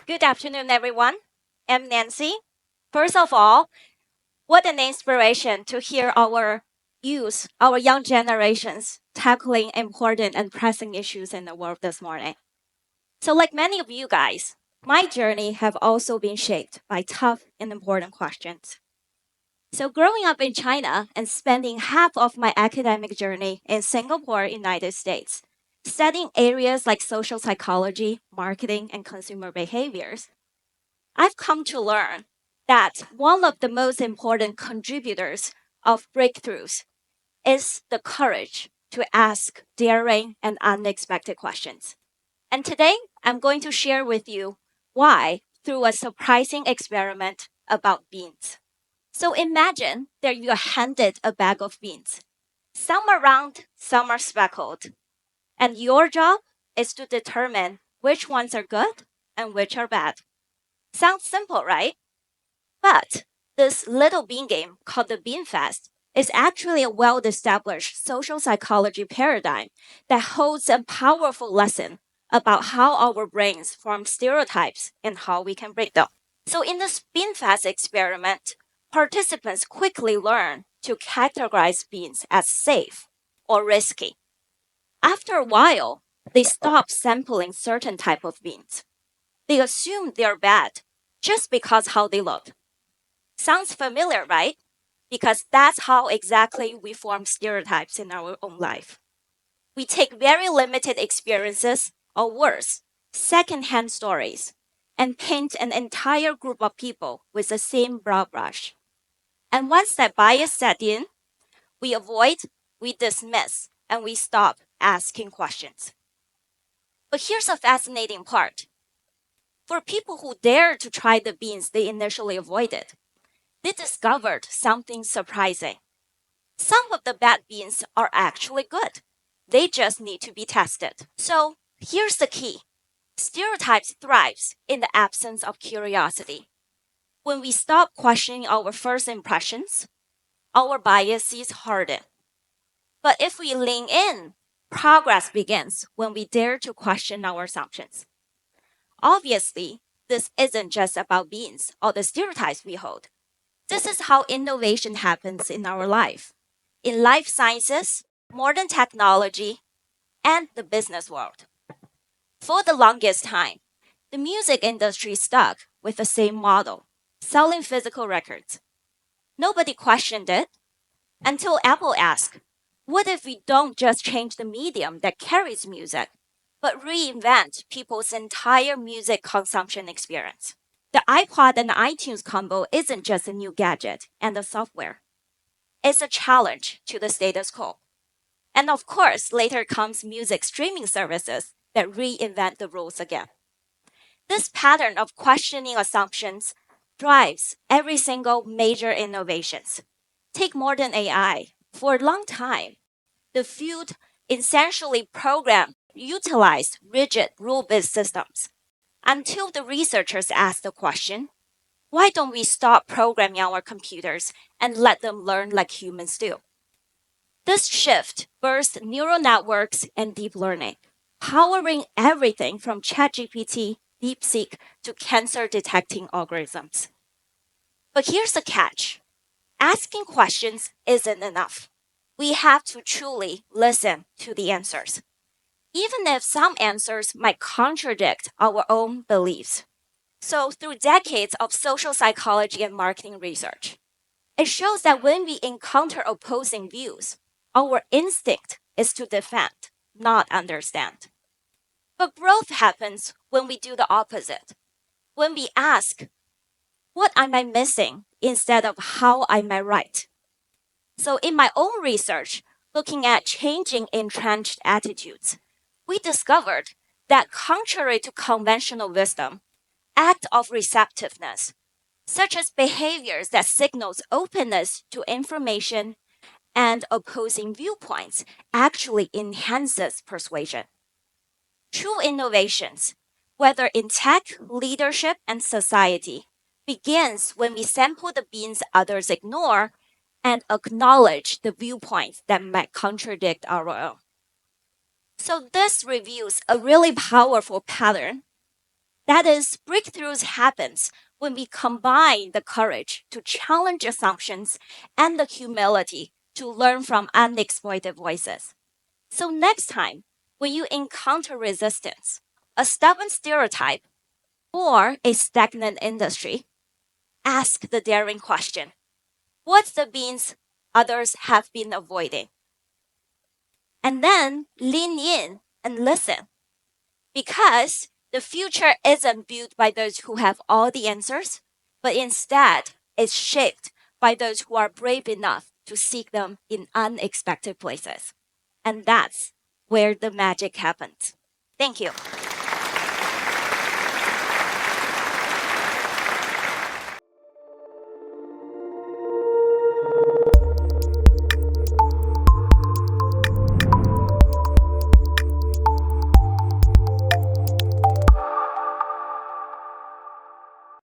Good afternoon, everyone. I'm Nancy. First of all, what an inspiration to hear our youth, our young generations tackling important and pressing issues in the world this morning. So, like many of you guys, my journey have also been shaped by tough and important questions. So, growing up in China and spending half of my academic journey in Singapore, United States, studying areas like social psychology, marketing, and consumer behaviors, I've come to learn that one of the most important contributors of breakthroughs is the courage to ask daring and unexpected questions. And today, I'm going to share with you why through a surprising experiment about beans. So imagine that you're handed a bag of beans. Some are round, some are speckled. And your job is to determine which ones are good and which are bad. Sounds simple, right? But this little bean game called the BeanFest is actually a well established social psychology paradigm that holds a powerful lesson about how our brains form stereotypes and how we can break them. So, in the BeanFest experiment, participants quickly learn to categorize beans as safe or risky. After a while, they stop sampling certain type of beans. They assume they're bad just because how they look. Sounds familiar, right? Because that's how exactly we form stereotypes in our own life. We take very limited experiences, or worse, secondhand stories, and paint an entire group of people with the same broad brush. And once that bias set in, we avoid, we dismiss, and we stop asking questions. But here's a fascinating part. For people who dare to try the beans they initially avoided, they discovered something surprising. Some of the bad beans are actually good. They just need to be tested. So here's the key. Stereotypes thrives in the absence of curiosity. When we stop questioning our first impressions, our biases harden. But if we lean in, progress begins when we dare to question our assumptions. Obviously, this isn't just about beans or the stereotypes we hold. This is how innovation happens in our life, in life sciences, modern technology, and the business world. For the longest time, the music industry stuck with the same model, selling physical records. Nobody questioned it until Apple asked, what if we don't just change the medium that carries music, but reinvent people's entire music consumption experience? The iPod and the iTunes combo isn't just a new gadget and the software. It's a challenge to the status quo. And of course, later comes music streaming services that reinvent the rules again. This pattern of questioning assumptions drives every single major innovations. Take modern AI. For a long time, the field essentially programmed, utilized rigid rule-based systems until the researchers asked the question, why don't we stop programming our computers and let them learn like humans do? This shift birthed neural networks and deep learning, powering everything from ChatGPT, DeepSeek, to cancer detecting algorithms. But here's the catch. Asking questions isn't enough. We have to truly listen to the answers, even if some answers might contradict our own beliefs. So, through decades of social psychology and marketing research, it shows that when we encounter opposing views, our instinct is to defend, not understand. But growth happens when we do the opposite. When we ask, what am I missing instead of how am I right? So, in my own research, looking at changing entrenched attitudes, we discovered that contrary to conventional wisdom, act of receptiveness, such as behaviors that signals openness to information and opposing viewpoints, actually enhances persuasion. True innovations, whether in tech, leadership, and society, begins when we sample the beans others ignore and acknowledge the viewpoints that might contradict our own. So this reveals a really powerful pattern. That is, breakthroughs happens when we combine the courage to challenge assumptions and the humility to learn from unexploited voices. So next time, when you encounter resistance, a stubborn stereotype, or a stagnant industry, ask the daring question: what's the beans others have been avoiding? And then lean in and listen, because the future isn't built by those who have all the answers, but instead is shaped by those who are brave enough to seek them in unexpected places. And that's where the magic happens. Thank you.